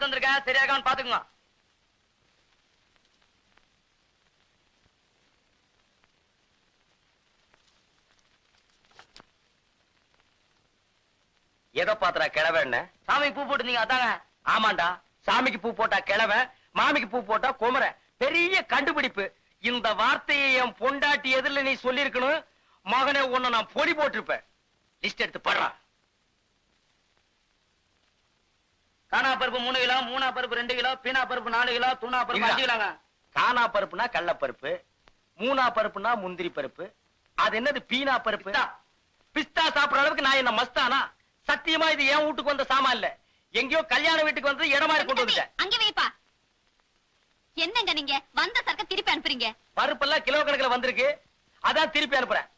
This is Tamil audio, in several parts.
எடுத்து வந்திருக்கேன், சரியாகான்னு பாத்துக்குங்க. எதை பாத்துறா கிழவ? என்ன சாமிக்கு பூ போட்டுருந்தீங்க அதாங்க? ஆமாண்டா, சாமிக்கு பூ போட்டா கிழவ, மாமிக்கு பூ போட்டா குமர. பெரிய கண்டுபிடிப்பு. இந்த வார்த்தையை என் பொண்டாட்டி எதிரில நீ சொல்லிருக்கணும். மகனே, உன்னை நான் பொடி போட்டிருப்பேன். லிஸ்ட் எடுத்து படுறா. காணா பருப்பு 3 கிலோ, மூணா பருப்பு 2 கிலோ, பீனா பருப்பு 4 கிலோ, தூணா பருப்பு 5 கிலோங்க. காணா பருப்புனா கடலப்பருப்பு, மூணா பருப்புனா முந்திரி பருப்பு. அது என்னது பீனா பருப்பு? பிஸ்தா சாப்பிடுற அளவுக்கு நான் என்ன மஸ்தானா? சத்தியமா இது என் வீட்டுக்கு வந்த சாமான் இல்ல. எங்கயோ கல்யாண வீட்டுக்கு வந்து இடமா கொண்டு வந்துட்டேன். அங்க வைப்பா. என்னங்க நீங்க வந்த சரக்க திருப்பி அனுப்புறீங்க? பருப்பெல்லாம் கிலோ கணக்குல வந்திருக்கு, அதான் திருப்பி அனுப்புறேன்.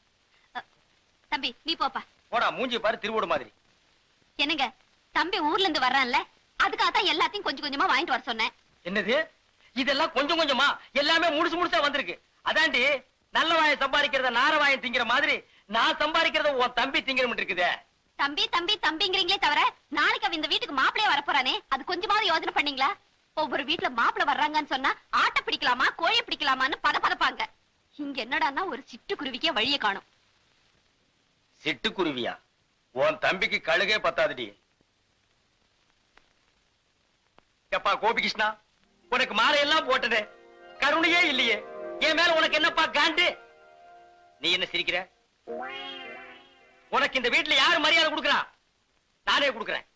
தம்பி நீ போப்பா. போடா, மூஞ்சி பாரு திருவோடு மாதிரி. என்னங்க தம்பி ஊர்ல இருந்து வர்றான்ல, அதுக்காகத்தான் எல்லாத்தையும் கொஞ்சம் கொஞ்சமா வாங்கிட்டு வர சொன்னேன். என்னது இதெல்லாம் கொஞ்சம் கொஞ்சமா? எல்லாமே முழுசு முழுசா வந்திருக்கு. அதாண்டி நல்ல வாயை சம்பாதிக்கிறத நார வாயை திங்கிற மாதிரி நான் சம்பாதிக்கிறத உன் தம்பி திங்கிற இருக்குதே. தம்பி தம்பி தம்பிங்கிறீங்களே தவிர நாளைக்கு அவன் இந்த வீட்டுக்கு மாப்பிளைய வரப்போறானே, அது கொஞ்சமாவது யோசனை பண்ணீங்களா? ஒவ்வொரு வீட்டுல மாப்பிள வர்றாங்கன்னு சொன்னா ஆட்டை பிடிக்கலாமா கோழி பிடிக்கலாமான்னு பதப்பாங்க. இங்க என்னடான்னா ஒரு சிட்டுக்குருவிக்கே வழியை காணும். சிட்டுக்குருவியா? உன் தம்பிக்கு கழுகே பத்தாதுடி. எப்பா கோபிகிருஷ்ணா, உனக்கு மாலை எல்லாம் போட்டதே, கருணையே இல்லையே. என் மேல உனக்கு என்னப்பா காண்டு? நீ என்ன சிரிக்கிற? உனக்கு இந்த வீட்டுல யாரு மரியாதை கொடுக்கறா? நானே கொடுக்கறேன்.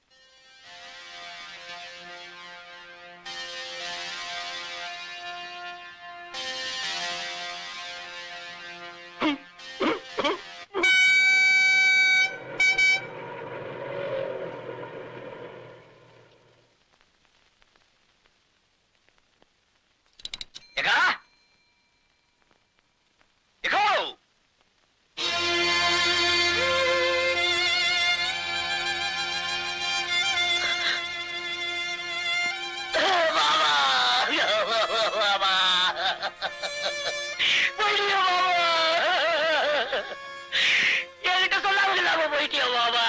என்கிட்ட சொல்லாம போயிட்டியோ பாபா?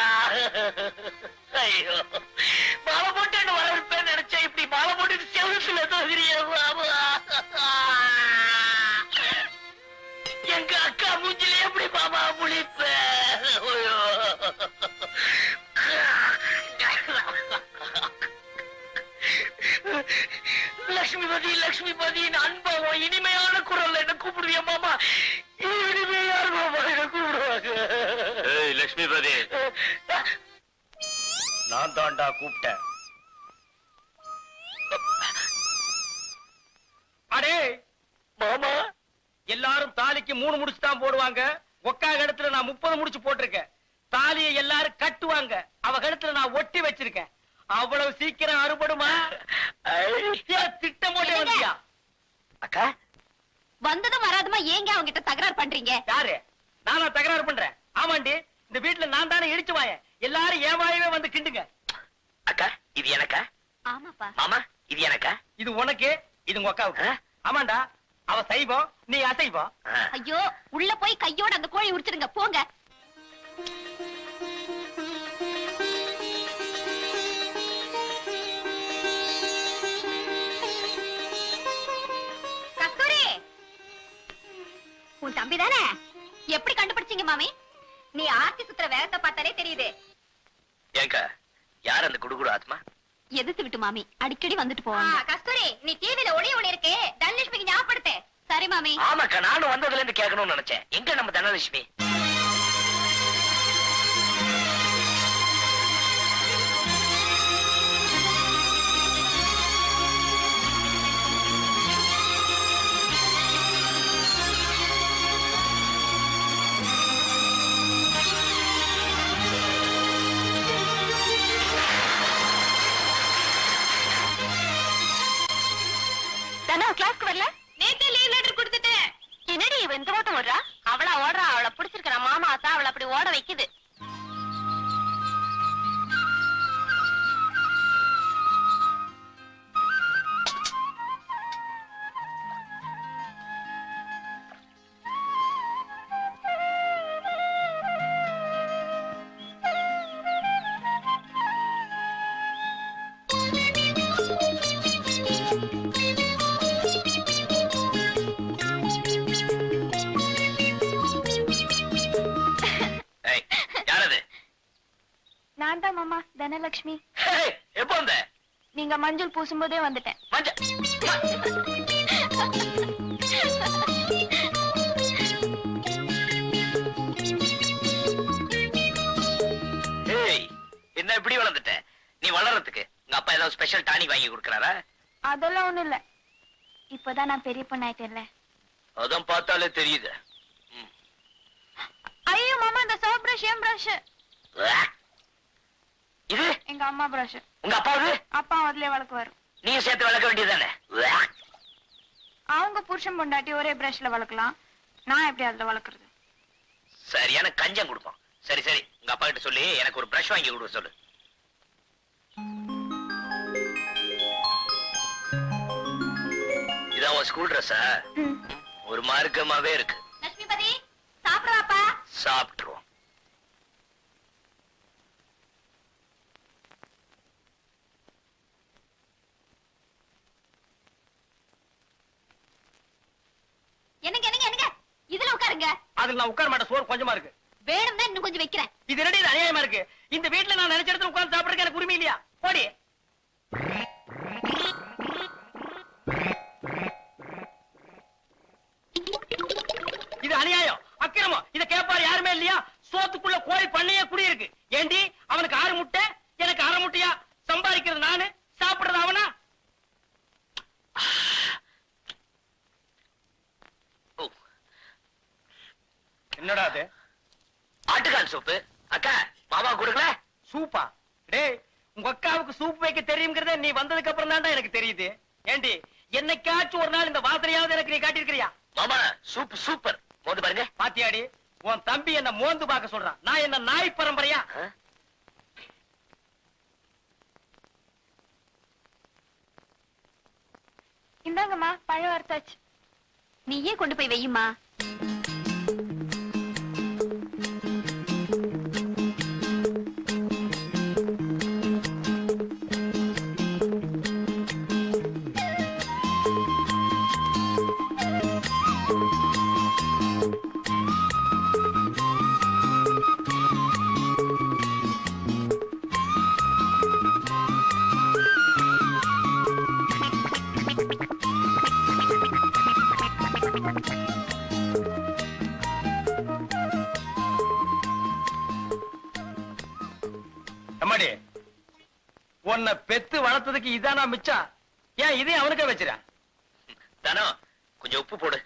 ஐயோ, மாலை போட்டு என்ன வரவேற்பேன்னு நினைச்சேன். இப்படி மாலை போட்டு செவத்துல தோகிறிய பாபா. எங்க அக்கா மூஞ்சில எப்படி பாபா முழிப்ப? லட்சுமிபதி லட்சுமிபதி, அன்பாவும் இனிமையான குரல் என்ன கூப்பிடுவிய மாமா? இனிமையான மாமா என்ன கூப்பிடுவாங்க. லட்சுமிபதி, நான் தாண்டா கூப்பிட்டேன். அடே மாமா, எல்லாரும் தாலிக்கு 3 முடிச்சு தான் போடுவாங்க. ஒக்கா கழுத்துல நான் 30 முடிச்சு போட்டிருக்கேன். தாலியை எல்லாரும் கட்டுவாங்க, அவ கழுத்துல நான் ஒட்டி வச்சிருக்கேன். அவ்வளவு சீக்கிரம் அறுபடுமா? திட்டம் போட்டு வந்தியா? அக்கா வந்ததும் வராதுமா ஏங்க அவங்க கிட்ட தகராறு பண்றீங்க? யாரு? நானா தகராறு பண்றேன்? ஆமாண்டி, இந்த வீட்டுல நான் தானே இடிச்சு வாயேன். எல்லாரும் ஏன் வாயவே வந்து கிண்டுங்க. அக்கா இது எனக்கா? ஆமாப்பா. மாமா இது எனக்கா? இது உனக்கு, இது உங்க அக்காவுக்கு. ஆமாண்டா, அவ சைவம், நீ அசைவம். ஐயோ, உள்ள போய் கையோட அந்த கோழி உரிச்சிருங்க போங்க. கஸ்தூரி, உன் தம்பி தானே? எப்படி கண்டுபிடிச்சீங்க மாமி? நீ ஆர்த்தி சுத்துற வேகத்தை பார்த்தாலே தெரியுது. ஏங்க, யார் அந்த குடுகுடு ஆத்மா? எதிர்த்து விட்டு மாமி அடிக்கடி வந்துட்டு போவாங்க. கஸ்தூரி, நீ டிவில ஒளி இருக்கு, தனலட்சுமிக்கு ஞாபகப்படுத்து. சரி மாமி. ஆமாக்கா, நானும் வந்ததுல இருந்து கேட்கணும்னு நினைச்சேன். எங்க நம்ம தனலட்சுமி? கிளாஸ்க்கு வரல? நேத்தே லீவ் லெட்டர் கொடுத்துட்டேன். என்னடி இவ இந்த ஓட்டம் ஓடுறா? அவளா ஓடுறா, அவளை பிடிச்சிருக்கிற மாமா தான் அவளை அப்படி ஓட வைக்குது. தனலட்சுமி. எப்போ வந்த? நீங்க மஞ்சள் பூசும்போதே வந்துட்டேன். என்ன இப்படி வளர்ந்துட்ட? நீ வளர்றதுக்கு உங்க அப்பா ஏதாவது ஸ்பெஷல் டானிக் வாங்கி கொடுக்கறாரா? அதெல்லாம் ஒண்ணும் இல்ல. இப்பதான் நான் பெரிய பொண்ணாயிட்டேன்ல. அதான் பார்த்தாலே தெரியுது. ஐயோ மாமா, இந்த சோப் பிரஷ் ஏன் பிரஷ்? இது எங்க அம்மா பிரஷ். உங்க அப்பாவது? அப்பா அதுலயே வளக்குவாரு. நீ சேர்த்து வளர்க்க வேண்டியதானே? அவங்க புருஷன் பொண்டாட்டி ஒரே பிரஷ்ல வளர்க்கலாம். நான் எப்படி அதுல வளர்க்கறது? சரியான கஞ்சம் கொடுப்போம். சரி சரி, உங்க அப்பா கிட்ட சொல்லி எனக்கு ஒரு பிரஷ் வாங்கி கொடுக்க சொல்லு. இதான் உன் ஸ்கூல் ட்ரெஸ்ஸா? ஒரு மார்க்கமாவே இருக்கு. லட்சுமிபதி சாப்பிடுவாப்பா. சாப்பிட்டுருவோம். என்னங்க என்னங்க என்னங்க இதுல உட்காருங்க. அதுல நான் உட்கார மாட்டேன், சோறு கொஞ்சமா இருக்கு. வேணும்னா இன்னும் கொஞ்சம் வைக்கிறேன். இது என்னடி இது அநியாயமா இருக்கு? இந்த வீட்டுல நான் நினைச்ச இடத்துல உட்கார்ந்து சாப்பிடுறதுக்கு எனக்கு உரிமை இல்லையா? போடி. இது அநியாயம், அக்கிரமம். இத கேட்பாரு யாருமே இல்லையா? சோத்துக்குள்ள கோழி பண்ணையே குடி இருக்கு. ஏண்டி அவனுக்கு 6 முட்டை எனக்கு 1/2 முட்டையா? சம்பாதிக்கிறது நானு, சாப்பிடுறது அவனா? என்னடா அது? ஆட்டுக்கால் சூப்பு. அக்கா மாமா கொடுக்கல? சூப்பா? டேய், உங்க அக்காவுக்கு சூப் வைக்க தெரியுங்கிறத நீ வந்ததுக்கு அப்புறம் தான்டா எனக்கு தெரியுது. ஏண்டி என்னைக்காச்சும் ஒரு நாள் இந்த வாசனையாவது எனக்கு நீ காட்டியிருக்கிறியா? மாமா சூப் சூப்பர். மோந்து பாருங்க. பாத்தியாடி, உன் தம்பி என்ன மோந்து பார்க்க சொல்றான். நான் என்ன நாய் பரம்பரையா? இந்தாங்கம்மா, பழம் வறுத்தாச்சு. நீயே கொண்டு போய் வையுமா. உன்னை பெத்து வளர்த்ததுக்கு இதானா மிச்சம்? ஏன் இதையும் அவனுக்கே வச்சிர? தானோ கொஞ்சம் உப்பு போடு.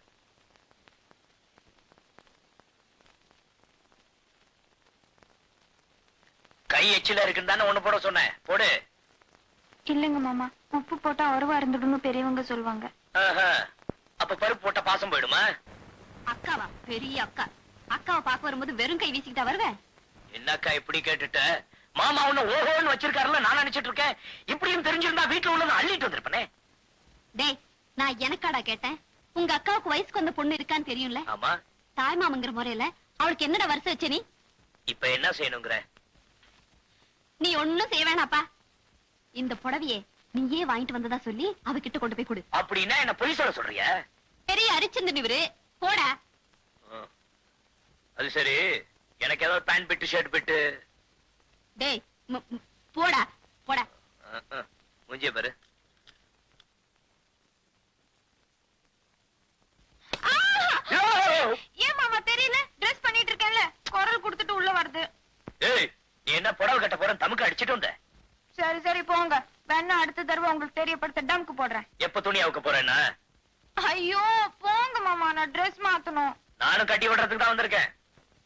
கை எச்சில இருக்குன்னு தானே ஒண்ணு போட சொன்னேன், போடு. இல்லங்க மாமா, உப்பு போட்டா ஒருவா இருந்துடும்னு பெரியவங்க சொல்லுவாங்க. அப்ப பருப்பு போட்டா பாசம் போயிடுமா? அக்காவா? பெரிய அக்கா. அக்காவை பார்க்க வரும்போது வெறும் கை வீசிக்கிட்டா வருவேன்? என்னக்கா இப்படி கேட்டுட்ட? மாமா உன்ன ஓஹோன்னு வச்சிருக்காருல நான் நினைச்சிட்டு இருக்கேன். இப்படியும் தெரிஞ்சிருந்தா வீட்டுல உள்ளத அள்ளிட்டு வந்திருப்பனே. டேய், நான் எனக்காடா கேட்டேன். உங்க அக்காவுக்கு வயசுக்கு வந்த பொண்ணு இருக்கான்னு தெரியும்ல? ஆமா. தாய்மாமங்கிற முறையில அவளுக்கு என்னடா வருஷம் வச்ச நீ? இப்ப என்ன செய்யணுங்கிற? நீ ஒண்ணும் செய்ய வேணாப்பா. இந்த புடவையே நீயே வாங்கிட்டு வந்ததா சொல்லி அவகிட்ட கொண்டு போய் கொடு. அப்படின்னா என்ன பொய் சொல்ல சொல்றியா? பெரிய அரிச்சந்திரன் இவரு, போடா. அது சரி, எனக்கு ஏதாவது பேண்ட் பிட்டு ஷர்ட் பிட்டு. டேய் போடா போடா. மூஞ்சிய பாரு. ஏன் மாமா தெரியல? ட்ரெஸ் பண்ணிட்டு இருக்கேன்ல, குரல் கொடுத்துட்டு உள்ள வருது. ஏய், நீ என்ன புடவை கட்ட போற? தமுக்கு அடிச்சிட்டு வந்த. சரி சரி போங்க, வேணா அடுத்த தடவை உங்களுக்கு தெரியப்படுத்த டம்க்கு போடுறேன். எப்ப துணி அவுக்க போறேன்னா? ஐயோ போங்க மாமா, நான் ட்ரெஸ் மாத்தணும். நானும் கட்டி விடுறதுக்கு தான் வந்திருக்கேன்.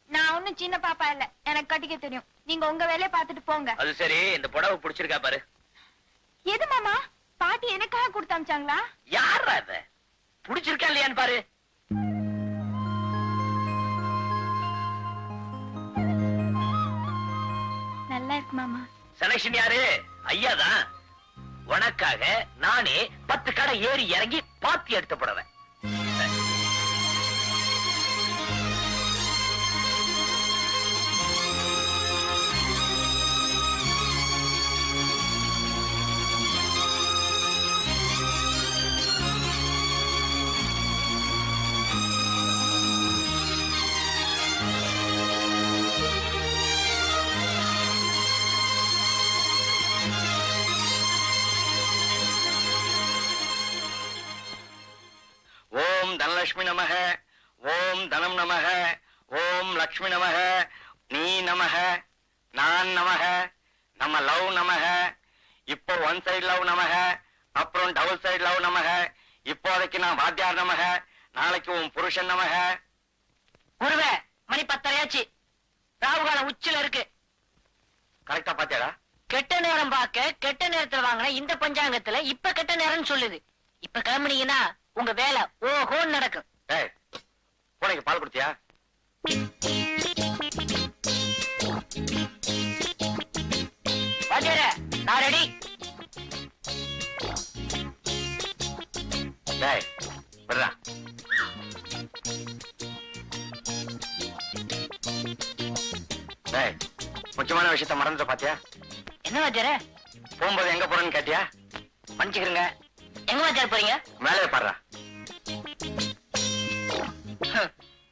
நான் ஒண்ணும் சின்ன பாப்பா இல்ல, எனக்கு கட்டிக்க தெரியும். நீங்க உங்க வேலையை பார்த்துட்டு போங்க. அது சரி, இந்த புடவை பிடிச்சிருக்கா பாரு. எது மாமா? பாட்டி எனக்காக கொடுத்து அமிச்சாங்களா? யாரா இத? பிடிச்சிருக்கா இல்லையான்னு பாரு. நல்லா இருக்கு மாமா. செலக்ஷன் யாரு? ஐயாதான். உனக்காக நானே 10 கடை ஏறி இறங்கி பாத்தி எடுத்து புடவை. நமக, ஓம் லக்ஷ்மி நமக, நீ நமக, நான் நமக, நம்ம லவ் நமக, இப்போ ஒன் சைடு லவ் நமக, அப்புறம் டபுள் சைடு லவ் நமக, இப்போதைக்கு நான் வாத்தியார் நமக, நாளைக்கு உன் புருஷன் நமக. குருவே, மணி 10:30 ராகுகாலம் உச்சில இருக்கு. கரெக்டா பாத்தியாடா? கெட்ட நேரம் பார்க்க கெட்ட நேரத்துல வாங்கின இந்த பஞ்சாங்கத்துல இப்ப கெட்ட நேரம்னு சொல்லுது. இப்ப கிளம்புனீங்கன்னா உங்க வேலை ஓஹோன்னு நடக்கும். ஏய், பூனைக்கு பால் கொடுத்தியா? வாத்தியாரே, நான் ரெடி. டேய், விடுறா. டேய், முக்கியமான விஷயத்த மறந்துட்ட பாத்தியா? என்ன வாத்தியாரே? போகும்போது எங்க போறேன்னு கேட்டியா? மன்னிச்சுக்கிறேங்க. எங்க வாத்தியார் போறீங்க? மேலே பாடுறா.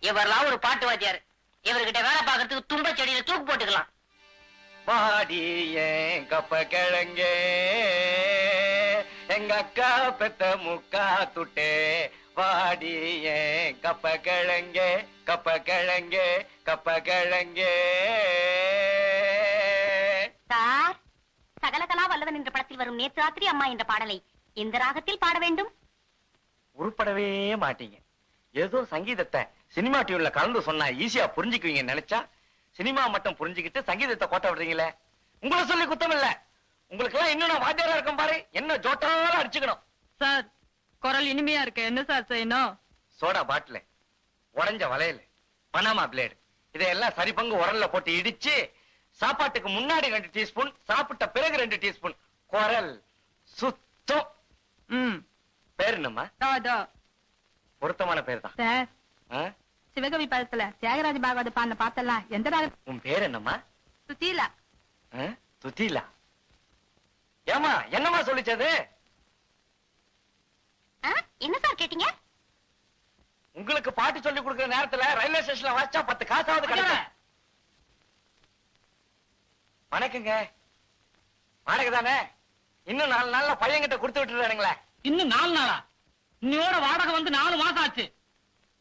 இவரெல்லாம் ஒரு பாட்டு வாத்தியார். இவர்கிட்ட வேலை பார்க்கறதுக்கு தும்ப செடியில தூக்கு போட்டுக்கலாம். மாடி ஏன் கப்ப கிழங்கே, எங்க அக்கா பெத்த முக்கா துட்டே, வாடி ஏன் கப்ப கிழங்கே, கப்ப கிழங்கே, கப்ப கிழங்கே. சார், சகலகலா வல்லவன் என்ற படத்தில் வரும் நேற்று ராத்திரி அம்மா என்ற பாடலை எந்த ராகத்தில் பாட வேண்டும்? உருப்படவே மாட்டீங்க. ஏதோ சங்கீதத்தை சினிமா டியூன்ல கலந்து சொன்னா ஈஸியா புரிஞ்சுக்குவீங்க நினைச்சா சினிமா மட்டும் புரிஞ்சுக்கிட்டு சங்கீதத்தை கோட்ட விடுறீங்களே. உங்களை சொல்லி குத்தம் இல்ல. உங்களுக்கு எல்லாம் இன்னும் நான் வாத்தியாரா இருக்கேன் பாரு, என்ன ஜோட்டாலும் அடிச்சுக்கணும். சார், குரல் இனிமையா இருக்கு, என்ன சார் செய்யணும்? சோடா பாட்டில், உடைஞ்ச வளையல், பனாமா பிளேடு, இதையெல்லாம் சரி பங்கு உரல்ல போட்டு இடிச்சு சாப்பாட்டுக்கு முன்னாடி 2 டீஸ்பூன், சாப்பிட்ட பிறகு 2 டீஸ்பூன். குரல் சுத்தம். பேர் என்னம்மா? பொருத்தமான பேர் தான் சார். ஆ? சிவகவி பதத்துல தியாகராஜ பாகவத பாடின பாத்தெல்லாம் எந்த ராகம்? உன் பேர் என்னம்மா? சுத்தீலா. ஆ? துத்திலா. ஏமா என்னம்மா சொல்லிச்சது? என்ன சார் கேட்டீங்க? உங்களுக்கு பாட்டு சொல்லி கொடுக்கிற நேரத்துல ரயில்வே ஸ்டேஷன்ல வாச்சா 10 காசாவது கிடைக்கும். வணக்கங்க. வாடகை தானே? இன்னும் 4 நாள்ல பையன்கிட்ட கொடுத்து விட்டுறானுங்களே. இன்னும் 4 நாளா? இன்னையோட வாடகை வந்து 4 மாசம் ஆச்சு.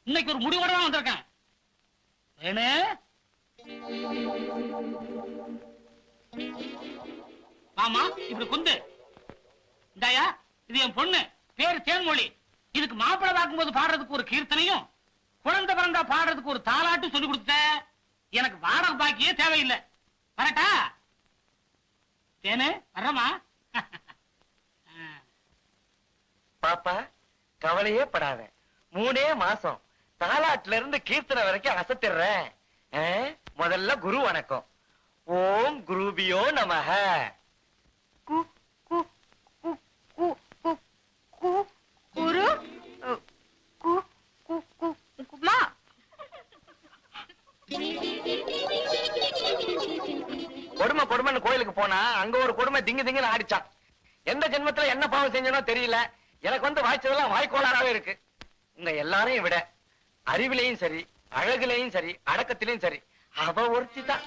இன்னைக்கு ஒரு முடிவோட தான் வந்திருக்கேன். ஏனே மாமா இப்படி குந்து இந்தாயா, இது என் பொண்ணு, பேரு தேன்மொழி. இதுக்கு மாப்பிள்ளை பார்க்கும்போது பாடுறதுக்கு ஒரு கீர்த்தனையும், குழந்தை பிறந்தா பாடுறதுக்கு ஒரு தாலாட்டும் சொல்லி கொடுத்த. எனக்கு வாடகை பாக்கியே தேவையில்லை. வரட்டா? தேனு வர்றமா? பாப்பா கவலையே படாத, 3 மாசம் தாலாட்டுல இருந்து கீர்த்தனை வரைக்கும் அசத்திடுறேன். முதல்ல குரு வணக்கம். ஓம் குருபியோ நமஹ. குரு குமா கொடுமை கொடுமைன்னு கோயிலுக்கு போனா அங்க ஒரு கொடுமை திங்கு திங்குன்னு ஆடிச்சான். எந்த ஜென்மத்துல என்ன பாவம் செஞ்சனோ தெரியல, எனக்கு வந்து வாய்ச்சதெல்லாம் வாய்க்கோளாறாவே இருக்கு. உங்க எல்லாரையும் விட அறிவிலையும் சரி, அழகுலையும் சரி, அடக்கத்திலையும் சரி, அவ ஒருத்தி தான்.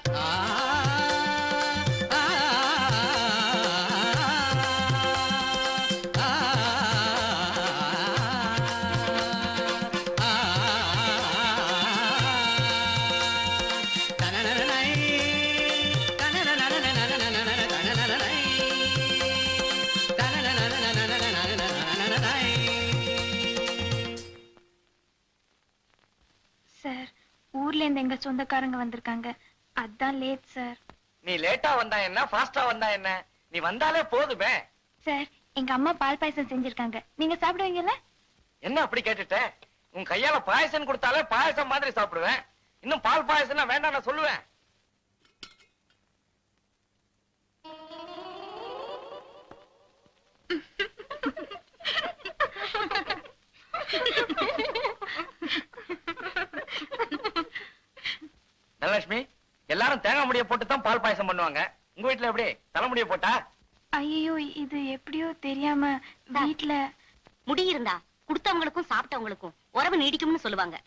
சார், ஊர்ல இருந்து எங்க சொந்தக்காரங்க வந்திருக்காங்க, அதான் லேட் சார். நீ லேட்டா வந்தா என்ன, ஃபாஸ்டா வந்தா என்ன, நீ வந்தாலே போதுமே. சார், எங்க அம்மா பால் பாயசம் செஞ்சிருக்காங்க, நீங்க சாப்பிடுவீங்கல்ல? என்ன அப்படி கேட்டுட்ட? உன் கையால பாயசம் கொடுத்தாலே பாயசம் மாதிரி சாப்பிடுவேன். இன்னும் பால் பாயசம் வேண்டாம் நான் சொல்லுவேன். தனலட்சுமி, எல்லாரும் தேங்காய் முடிய போட்டு தான் பால் பாயசம் பண்ணுவாங்க. உங்க வீட்டுல எப்படி தலைமுடிய போட்டா? ஐயோ, இது எப்படியோ தெரியாம வீட்டுல முடி இருந்தா கொடுத்தவங்களுக்கும் சாப்பிட்டவங்களுக்கும் உறவு நீடிக்கும்னு சொல்லுவாங்க.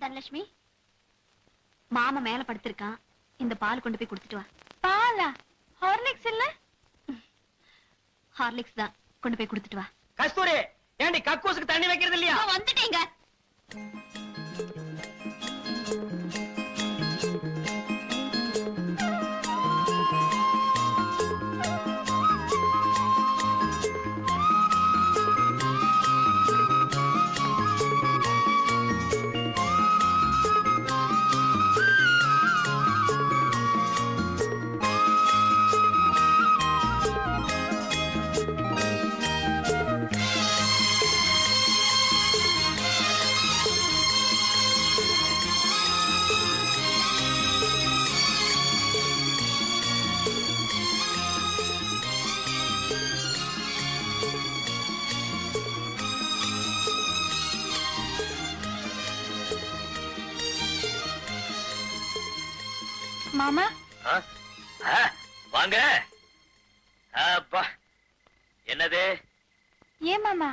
தனலட்சுமி, மாமா மேல படுத்திருக்கான், இந்த பால் கொண்டு போய் கொடுத்துட்டு வா. பாலா? ஹார்லிக்ஸ் இல்ல? ஹார்லிக்ஸ் தான், கொண்டு போய் கொடுத்துட்டு வா. கஸ்தூரி, ஏண்டி கக்கூசுக்கு தண்ணி வைக்கிறது இல்லையா? வந்துட்டீங்க. மாமா, வாங்க. அப்பா, என்னது? ஏன் மாமா,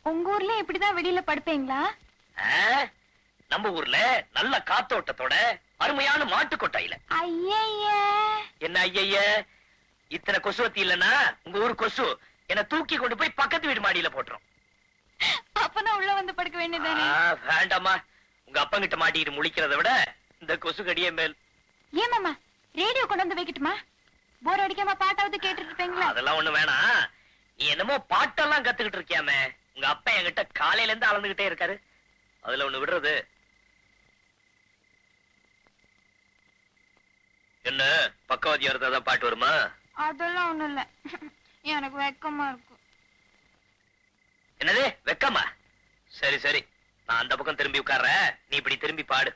உங்க ஊர்ல இப்படிதான் வெளியில படுப்பீங்களா? நம்ம ஊர்ல நல்ல காத்தோட்டத்தோட அருமையான மாட்டு கொட்டாயில. ஐயே, என்ன ஐய, இத்தனை கொசுவத்தி இல்லன்னா உங்க ஊர் கொசு என்ன தூக்கி கொண்டு போய் பக்கத்து வீடு மாடியில போட்டுரும். அப்பனா உள்ள வந்து படுக்க வேண்டியதானே? வேண்டாமா, உங்க அப்பங்கிட்ட மாட்டிட்டு முழிக்கிறத விட இந்த கொசு கடியே மேல். ஏன் மாமா, ரேடியோ கொண்டு வந்து வைக்கட்டுமா? போர் அடிக்காம பாட்டாவது கேட்டுட்டு இருப்பீங்களா? அதெல்லாம் ஒண்ணு வேணாம். நீ என்னமோ பாட்டெல்லாம் கத்துக்கிட்டு இருக்கியாமே, உங்க அப்பா என்கிட்ட காலையில இருந்து அளந்துகிட்டே இருக்காரு. அதுல ஒண்ணு விடுறது என்ன? பக்கவாதியா இருந்தாதான் பாட்டு வருமா? அதெல்லாம் ஒண்ணும் இல்ல, எனக்கு வெக்கமா இருக்கு. என்னது வெக்கமா? சரி சரி, நான் அந்த பக்கம் திரும்பி உட்கார்றேன், நீ இப்படி திரும்பி பாடு.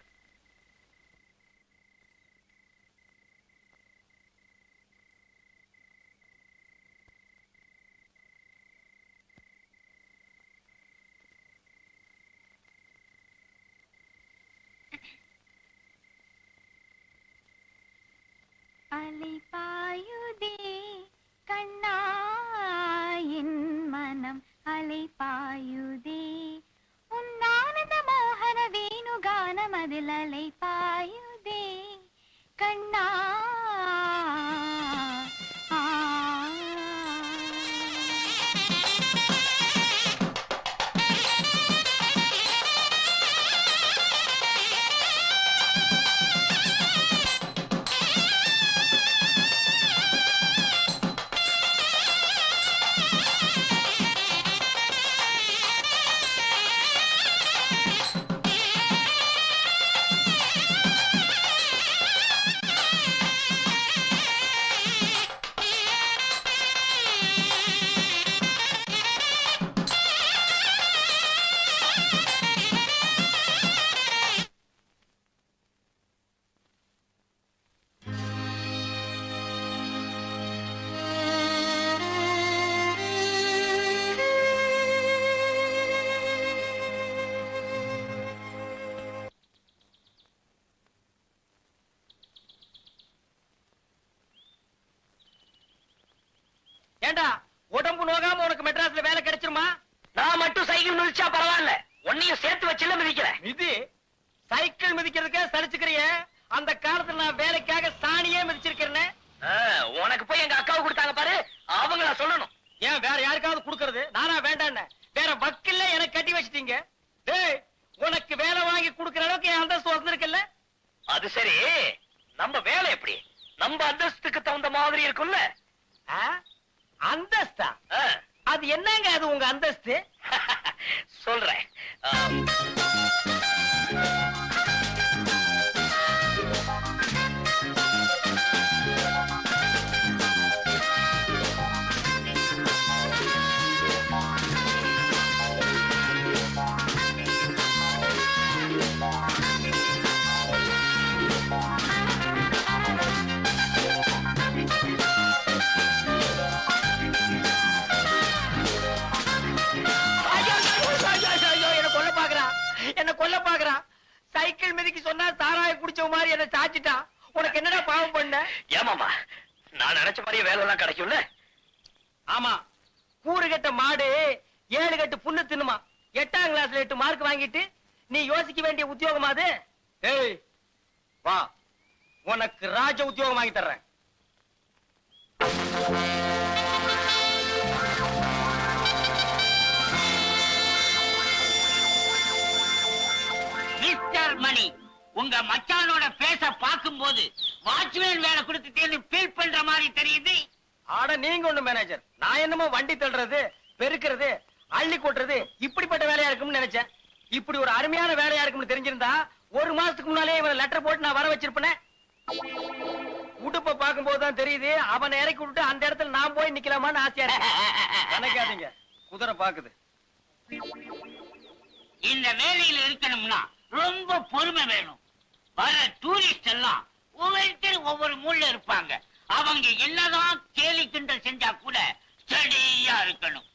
அலை பாயுதே கண்ணா என் மனம், அலை பாயுதே உன்னானந்த மோகன வேணுகானம், அதில் அலை பாயுதே கண்ணா. ஏண்டா, உடம்பு நோகாம உனக்கு மெட்ராஸ்ல வேலை கிடைச்சிருமா? நான் மட்டும் சைக்கிள் மிதிச்சா பரவாயில்ல, உன்னையும் சேர்த்து வச்சுல மிதிக்கிறேன். மிதி? சைக்கிள் மிதிக்கிறதுக்கே சலிச்சுக்கிறிய? அந்த காலத்துல நான் வேலைக்காக சாணியே மிதிச்சிருக்கிறேன். உனக்கு போய் எங்க அக்காவை கொடுத்தாங்க பாரு, அவங்கள சொல்லணும். ஏன் வேற யாருக்காவது கொடுக்கறது? நானா வேண்டான்னு வேற வக்கில்ல எனக்கு கட்டி வச்சிட்டீங்க. டேய், உனக்கு வேலை வாங்கி கொடுக்கிற அளவுக்கு என் அந்தஸ்து வந்திருக்குல்ல? அது சரி, நம்ம வேலை எப்படி நம்ம அந்தஸ்துக்கு தகுந்த மாதிரி இருக்கும்ல? அந்தஸ்தா? அது என்னங்க அது உங்க அந்தஸ்து? சொல்றேன். என்ன கொல்ல பாக்குறான். சைக்கிள் மிதிக்கு சொன்னா சாராய குடிச்ச மாதிரி என்ன சாச்சிட்டான். உனக்கு என்னடா பாவம் பண்ண? ஏமாமா, நான் நினைச்ச மாதிரியே வேலை எல்லாம் கிடைக்கும்ல? ஆமா, கூறு கட்ட மாடு 7 கட்டு புண்ணு தின்னுமா. 8ஆம் கிளாஸ்ல 8 மார்க் வாங்கிட்டு நீ யோசிக்க வேண்டிய உத்தியோகமா அது? ஏய் வா, உனக்கு ராஜ உத்தியோகம் வாங்கி தர்றேன். மிஸ்டர் மணி, உங்க மச்சானோட பேச பார்க்கும்போது வாட்ச்மேன் வேலை கொடுத்துட்டேன்னு ஃபீல் பண்ற மாதிரி தெரியுது. ஆட நீங்க ஒண்ணு மேனேஜர், நான் என்னமோ வண்டி தள்ளுறது, பெருக்கிறது, அள்ளி கொட்டுறது இப்படிப்பட்ட வேலையா இருக்கும்னு நினைச்சேன். இப்படி ஒரு அருமையான வேலையா இருக்கும்னு தெரிஞ்சிருந்தா ஒரு மாசத்துக்கு முன்னாலே இவனை லெட்டர் போட்டு நான் வர வச்சிருப்பேன். உடுப்ப பார்க்கும்போது தான் தெரியுது, அவனை இறக்கி விட்டு அந்த இடத்துல நான் போய் நிக்கலாமான்னு ஆசையா இருக்கு. நினைக்காதீங்க, குதிரை பாக்குது. இந்த வேலையில இருக்கணும்னா ரொம்ப பொறுமை வேணும். வர டூரிஸ்ட் எல்லாம் ஒவ்வொருத்தர் ஒவ்வொரு மூல்ல இருப்பாங்க. அவங்க என்னதான் கேலி கிண்டல் செஞ்சா கூட ஸ்டடியா இருக்கணும்.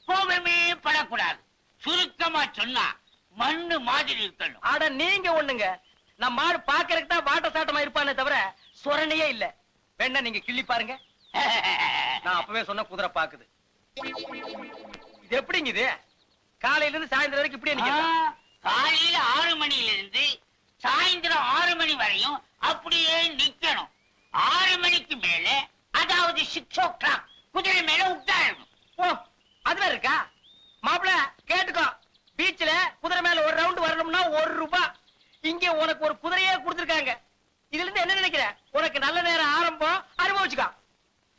கோபமே படக்கூடாது. சுருக்கமா சொன்னா மண்ணு மாதிரி இருக்கணும். ஆட நீங்க ஒண்ணுங்க, நம்ம ஆடு பாக்குறதுக்கு தான் வாட்ட சாட்டமா இருப்பானே தவிர சொரணையே இல்ல. வேணா நீங்க கிள்ளி பாருங்க. நான் அப்பவே சொன்ன குதிரை பாக்குது. இது எப்படிங்க இது? காலையில இருந்து சாயந்தரம் வரைக்கும் இப்படியே நிக்க? காலையில 6 மணில இருந்து சாயந்தரம் 6 மணி வரையும் அப்படியே நிக்கணும். 6 மணிக்கு மேல, அதாவது 6 o'clock குதிரை மேல உட்காரணும். ஓ, அதுல இருக்கா? மாப்பிள கேட்டுக்கோ, பீச்ல குதிரை மேல ஒரு ரவுண்ட் வரணும்னா 1 ரூபாய். இங்க உனக்கு ஒரு குதிரையே கொடுத்திருக்காங்க. இதுல இருந்து என்ன நினைக்கிற? உனக்கு நல்ல நேரம் ஆரம்பம், அனுபவிச்சுக்கோ.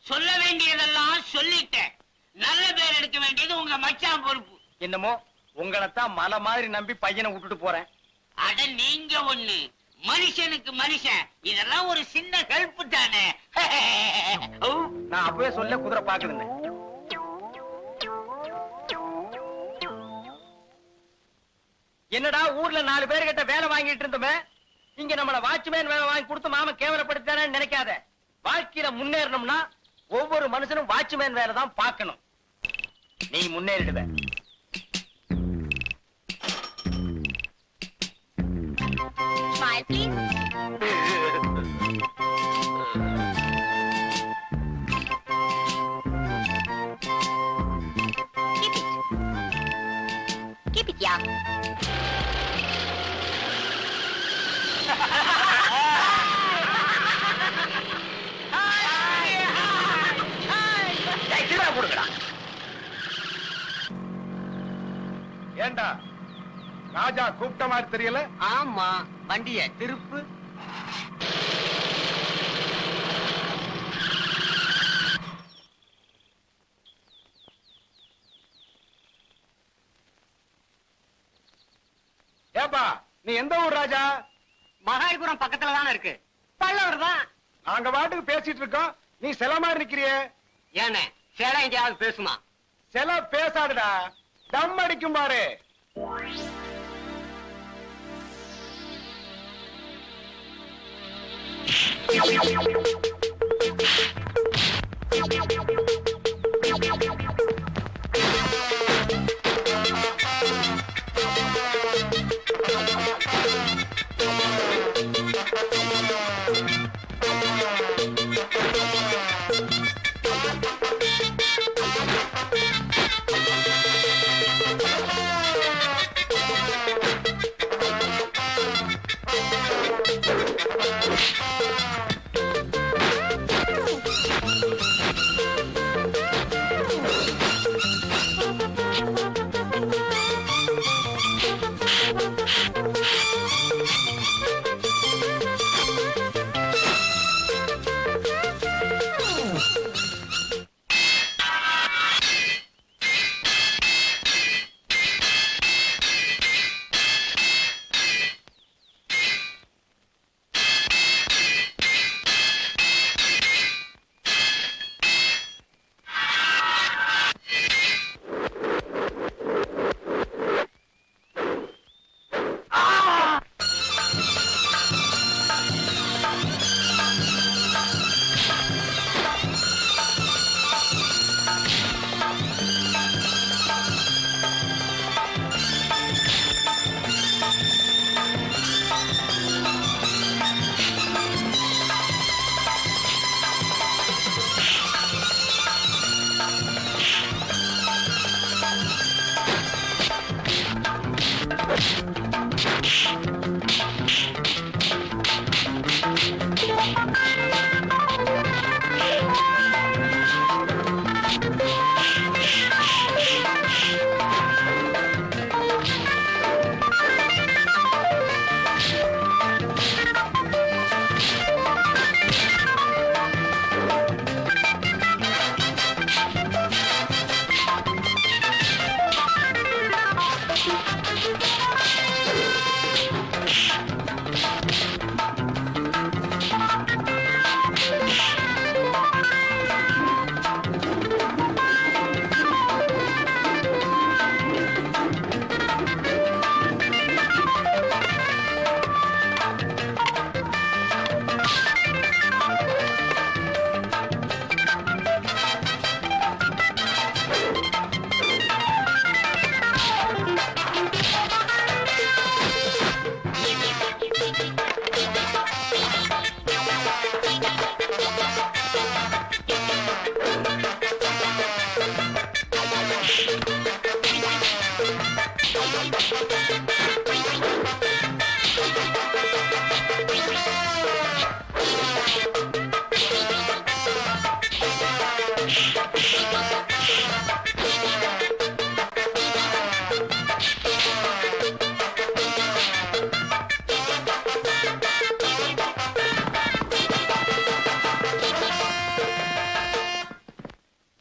சொல்ல வேண்டியதெல்லாம் சொல்லிட்டேன். நல்ல பேர் எடுக்க வேண்டியது உங்க மச்சான் பொறுப்பு. என்னமோ உங்களைத்தான் மலை மாதிரி நம்பி பையனை விட்டுட்டு போறேன். அட நீங்க ஒண்ணு, மனுஷனுக்கு மனுஷன், இதெல்லாம் ஒரு சின்ன ஹெல்ப் தானே. நான் அப்பவே சொல்ல குதிரை பாக்குதுன்னு. என்னடா ஊர்ல 4 பேர்கிட்ட வேலை வாங்கிட்டு இருந்தோமே, இங்க நம்மள வாட்ச்மேன் வேலை வாங்கி கொடுத்து மாமன் கேவலப்படுத்தானே நினைக்காத. வாழ்க்கையில முன்னேறணும்னா ஒவ்வொரு மனுஷனும் வாட்ச்மேன் வேலை தான் பார்க்கணும். நீ முன்னேறிடுவ. Smile, please. Keep it young. ஏண்டா ராஜா கூப்பிட்ட மாதிரி தெரியல? ஆமா, வண்டிய திருப்பு. ஏப்பா, நீ எந்த ஊர் ராஜா? மகாபலிபுரம் பக்கத்துல தானே இருக்கு. பல்லவர் தான். நாங்க பாட்டுக்கு பேசிட்டு இருக்கோம், நீ சில மாதிரி நிக்கிறியே. ஏனே சேலை எங்கேயாவது பேசுமா? சில பேசாதுடா, தம் அடிக்கும் பாரு.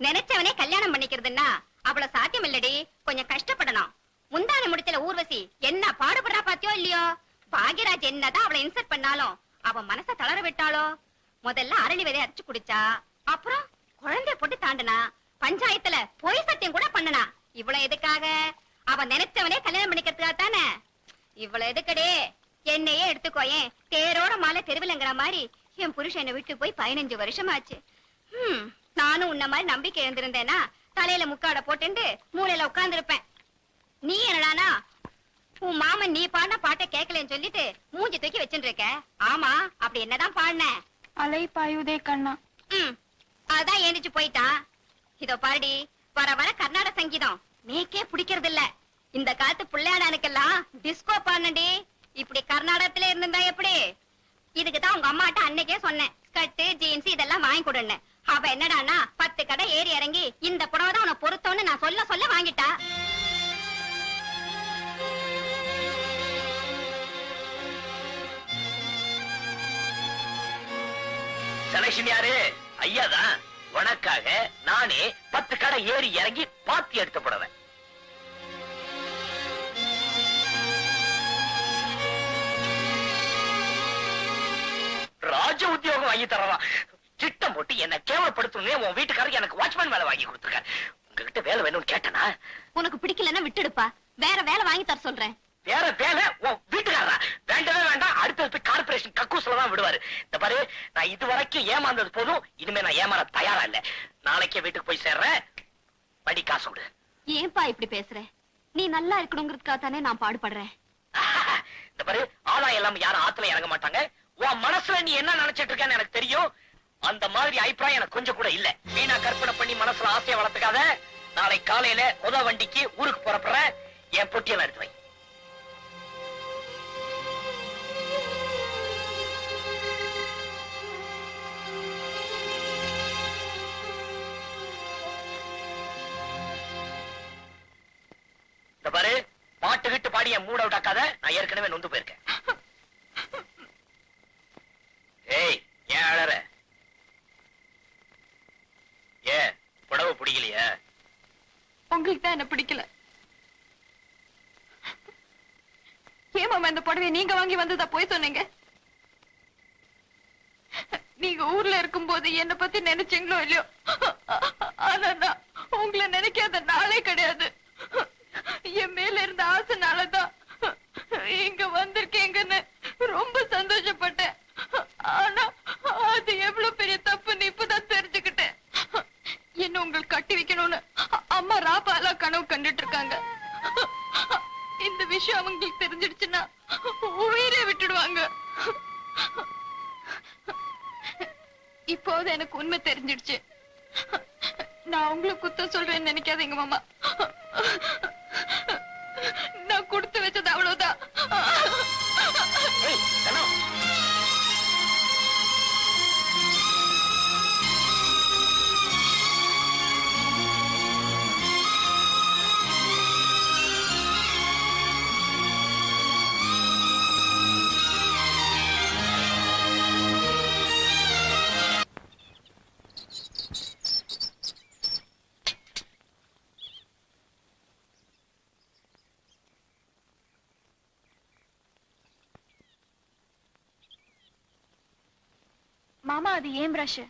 நினைச்சவனே கல்யாணம் பண்ணிக்கிறதுன்னா அவ்வளவு சாத்தியம் இல்லடி. கொஞ்சம் கஷ்டப்படணும். முந்தான முடிச்சல ஊர்வசி என்ன பாடுபடுறா பாத்தியோ இல்லையோ. பாக்யராஜ் என்னதான் அவளை இன்சல்ட் பண்ணாலும் அவன் மனச தளர விட்டாளோ. முதல்ல அரளி விதை அரைச்சு குடிச்சா, அப்புறம் குழந்தைய போட்டு தாண்டனா, பஞ்சாயத்துல பொய் சத்தியம் கூட பண்ணனா. இவ்வளவு எதுக்காக? அவன் நினைச்சவனே கல்யாணம் பண்ணிக்கிறதுக்காக தானே. இவ்வளவு எதுக்கடே? என்னையே எடுத்துக்கோயேன். தேரோட மாலை தெருவிலங்கிற மாதிரி என் புருஷன் என்னை விட்டு போய் 15 வருஷம் ஆச்சு. நானும் உன்ன மாதிரி நம்பிக்கை எழுந்திருந்தேனா தலையில முக்காட போட்டு மூளையில உட்கார்ந்து இருப்பேன். நீ என்னடானா உன் மாமன் நீ பாடின பாட்டை கேட்கலன்னு சொல்லிட்டு மூஞ்சி தூக்கி வச்சுட்டு இருக்க. ஆமா, அப்படி என்னதான் பாடின? அலை பாயுதே கண்ணா. அதான் ஏந்திச்சு போயிட்டான். இதோ பாடி வர வர கர்நாடக சங்கீதம் மேக்கே பிடிக்கிறது இல்ல. இந்த காலத்து பிள்ளையாடானுக்கெல்லாம் டிஸ்கோ பாடண்டி. இப்படி கர்நாடகத்துல இருந்திருந்தா எப்படி? இதுக்குதான் உங்க அம்மாட்ட அன்னைக்கே சொன்னேன், ஸ்கர்ட் ஜீன்ஸ் இதெல்லாம் வாங்கி கொடுன்னு. அவ என்னடானா 10 கடை ஏறி இறங்கி இந்த புடவை தான் உனக்கு பொருத்தம்னு நான் சொல்ல சொல்ல வாங்கிட்டா. செலக்ஷன் யாரு? ஐயாதான். உனக்காக நானே 10 கடை ஏறி இறங்கி பாத்தி எடுத்த புடவை. ராஜ உத்தியோகம் வாங்கி தரலாம். திட்டம் போட்டு என்ன கேவலப்படுத்தணும். உன் வீட்டுக்காரருக்கு எனக்கு வாட்ச்மேன் வேலை வாங்கி கொடுத்துருக்க. உங்ககிட்ட வேலை வேணும்னு கேட்டனா? உனக்கு பிடிக்கலன்னா விட்டுடுப்பா, வேற வேலை வாங்கி தர சொல்றேன். வேற வேலை உன் வீட்டுக்காரரா? வேண்டவே வேண்டாம். அடுத்தது கார்பரேஷன் கக்கூஸ்ல தான் விடுவாரு. இந்த பாரு, நான் இது வரைக்கும் ஏமாந்தது போதும். இனிமே நான் ஏமாற தயாரா இல்ல. நாளைக்கே வீட்டுக்கு போய் சேர்றேன். வண்டி காசு விடு. ஏன்பா இப்படி பேசுற? நீ நல்லா இருக்கணுங்கிறதுக்காக தானே நான் பாடுபடுறேன். இந்த பாரு, ஆதாயம் எல்லாம் யாரும் ஆத்துல இறங்க மாட்டாங்க. உன் மனசுல நீ என்ன நினைச்சிட்டு இருக்கேன்னு எனக்கு தெரியும். அந்த மாதிரி அபிப்பிராயம் எனக்கு கொஞ்சம் கூட இல்ல. வீணா கற்பனை பண்ணி மனசுல ஆசையை வளர்த்துக்காத. நாளை காலையில முத வண்டிக்கு ஊருக்கு புறப்படுற. என் பொட்டியெல்லாம் எடுத்து வை. இந்த பாரு, பாட்டு கிட்டு பாடி என் மூட விட்டாக்காத. நான் ஏற்கனவே நொந்து போயிருக்கேன். ஏய், ஏன் அழற? ஏன் புடவை பிடிக்கலையா? உங்களுக்கு தான் என்ன பிடிக்கல. ஏன் மாமா இந்த புடவையை நீங்க வாங்கி வந்ததா போய் சொன்னீங்க? நீங்க ஊர்ல இருக்கும் போது என்ன பத்தி நினைச்சீங்களோ இல்லையோ, ஆனா நான் உங்களை நினைக்காத நாளே கிடையாது. என் மேல இருந்த ஆசைனாலதான் இங்க வந்திருக்கீங்கன்னு ரொம்ப சந்தோஷப்பட்டேன். ஆனா அது எவ்வளவு பெரிய தப்புன்னு இப்பதான் தெரிஞ்சுக்கிட்டேன். என்ன உங்களுக்கு கட்டி வைக்கணும்னு அம்மா ராபாலா கனவு கண்டுட்டு இருக்காங்க. இந்த விஷயம் அவங்களுக்கு தெரிஞ்சிடுச்சுன்னா உயிரை விட்டுடுவாங்க. இப்போது எனக்கு உண்மை தெரிஞ்சிடுச்சு. நான் உங்களை குத்தம் சொல்றேன்னு நினைக்காதீங்க மாமா. நான் கொடுத்து வச்சது அவ்வளவுதான். மாமா அது ஏன் பிரஷ்?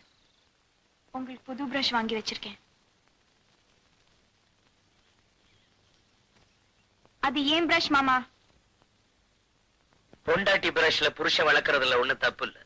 உங்களுக்கு புது பிரஷ் வாங்கி வச்சிருக்கேன். அது ஏன் பிரஷ் மாமா? பொண்டாட்டி பிரஷ்ல புருஷன் வளர்க்கறதுல ஒண்ணு தப்பு இல்ல.